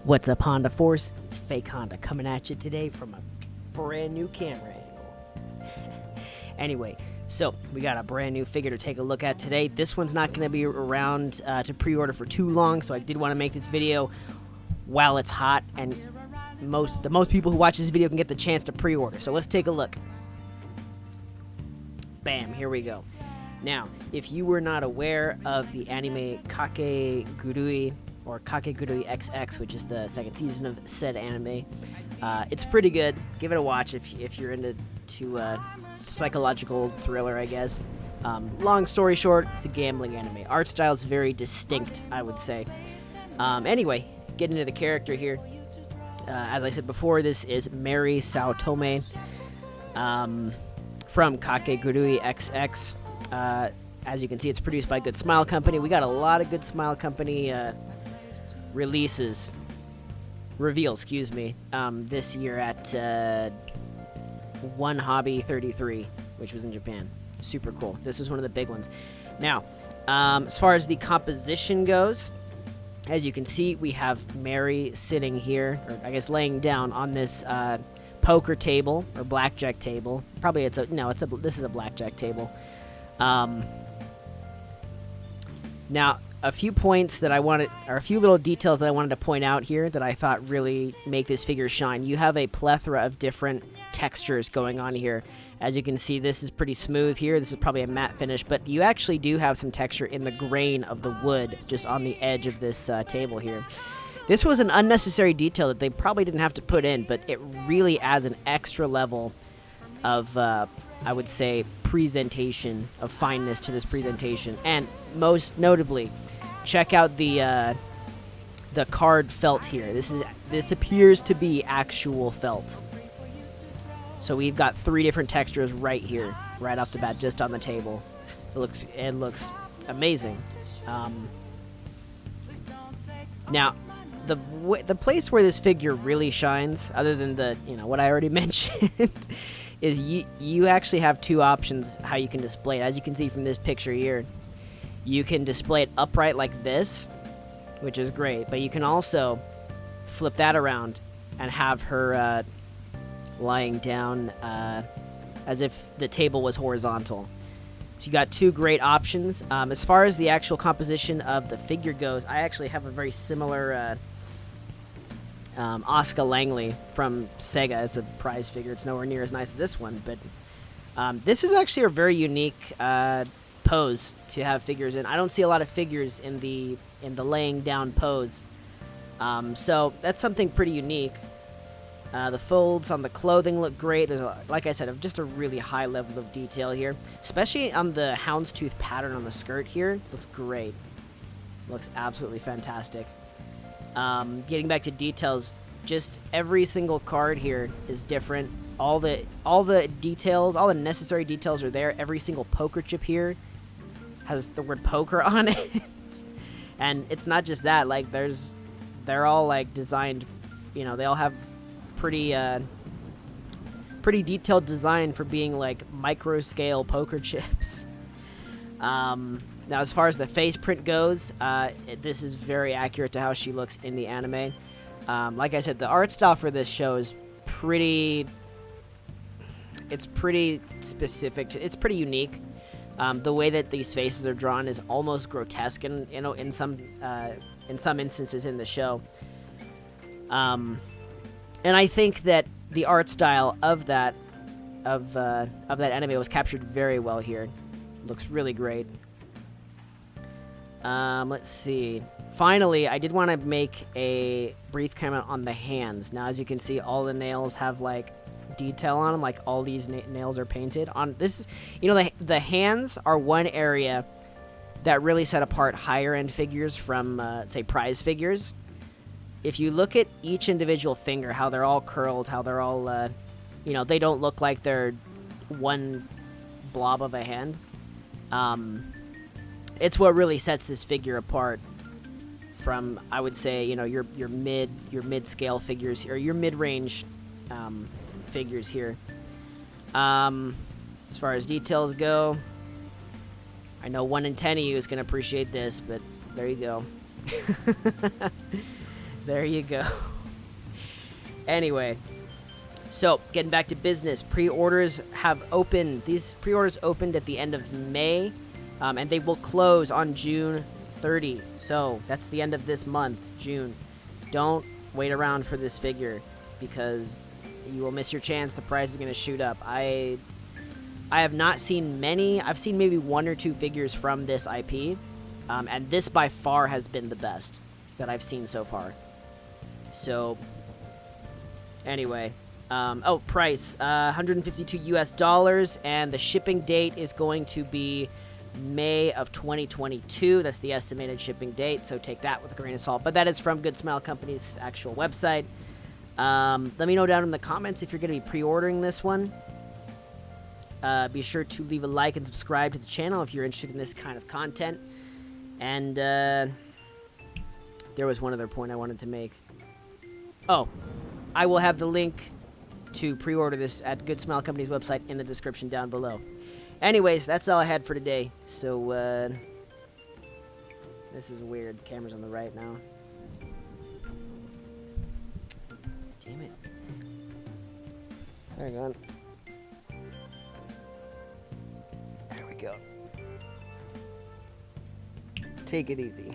What's up, Honda Force? It's Fake Honda coming at you today from a brand new camera angle. Anyway, so we got a brand new figure to take a look at today. This one's not going to be around to pre-order for too long, so I did want to make this video while it's hot and the most people who watch this video can get the chance to pre-order. So let's take a look. Bam, here we go. Now, if you were not aware of the anime Kakegurui, or Kakegurui XX, which is the second season of said anime, it's pretty good. Give it a watch if you're into psychological thriller, I guess. Long story short, it's a gambling anime. Art style is very distinct, I would say. Anyway, getting into the character here. As I said before, this is Mary Saotome from Kakegurui XX. As you can see, it's produced by Good Smile Company. We got a lot of Good Smile Company reveals, this year at One Hobby 33, which was in Japan. Super cool. This is one of the big ones. Now, as far as the composition goes, as you can see, we have Mary sitting here, or I guess laying down on this poker table or blackjack table. Probably this is a blackjack table. Now, a few points that a few little details that I wanted to point out here that I thought really make this figure shine. You have a plethora of different textures going on here. As you can see, this is pretty smooth here. This is probably a matte finish, but you actually do have some texture in the grain of the wood just on the edge of this table here. This was an unnecessary detail that they probably didn't have to put in, but it really adds an extra level of, I would say, presentation, of fineness to this presentation. And most notably, check out the card felt here. This appears to be actual felt. So we've got 3 different textures right here, right off the bat, just on the table. It looks amazing. Now, the place where this figure really shines, other than what I already mentioned, is you actually have 2 options how you can display it. As you can see from this picture here, you can display it upright like this, which is great, but you can also flip that around and have her lying down as if the table was horizontal. So you got 2 great options. As far as the actual composition of the figure goes, I actually have a very similar Asuka Langley from Sega. It's a prize figure. It's nowhere near as nice as this one, but this is actually a very unique pose to have figures in. I don't see a lot of figures in the laying down pose, so that's something pretty unique. The folds on the clothing look great. There's, like I said, just a really high level of detail here, especially on the houndstooth pattern on the skirt here. It looks great. Looks absolutely fantastic. Getting back to details, just every single card here is different. All the details, all the necessary details are there. Every single poker chip here has the word poker on it. And it's not just that, like they're all like designed, they all have pretty detailed design for being like micro scale poker chips. Now, as far as the face print goes, this is very accurate to how she looks in the anime. Like I said, the art style for this show is pretty specific. It's pretty unique. The way that these faces are drawn is almost grotesque, in some instances in the show. And I think that the art style of that anime was captured very well here. Looks really great. Let's see. Finally, I did want to make a brief comment on the hands. Now, as you can see, all the nails have like detail on them, like all these nails are painted on this. The hands are one area that really set apart higher end figures from say prize figures. If you look at each individual finger, how they're all curled, how they're all they don't look like they're one blob of a hand. It's what really sets this figure apart from, I would say, your mid scale figures, or your mid range figures here. As far as details go, I know 1 in 10 of you is going to appreciate this, but there you go. There you go. Anyway, so getting back to business, pre-orders have opened. These pre-orders opened at the end of May, and they will close on June 30. So that's the end of this month, June. Don't wait around for this figure because you will miss your chance. The price is going to shoot up. I have not seen many. I've seen maybe 1 or 2 figures from this IP, and this by far has been the best that I've seen so far. So, anyway, price, $152 US, and the shipping date is going to be May of 2022. That's the estimated shipping date, so take that with a grain of salt. But that is from Good Smile Company's actual website. Let me know down in the comments if you're going to be pre-ordering this one. Be sure to leave a like and subscribe to the channel if you're interested in this kind of content. And there was one other point I wanted to make. Oh, I will have the link to pre-order this at Good Smile Company's website in the description down below. Anyways, that's all I had for today. So, this is weird. The camera's on the right now. Damn it. Hang on. There we go. Take it easy.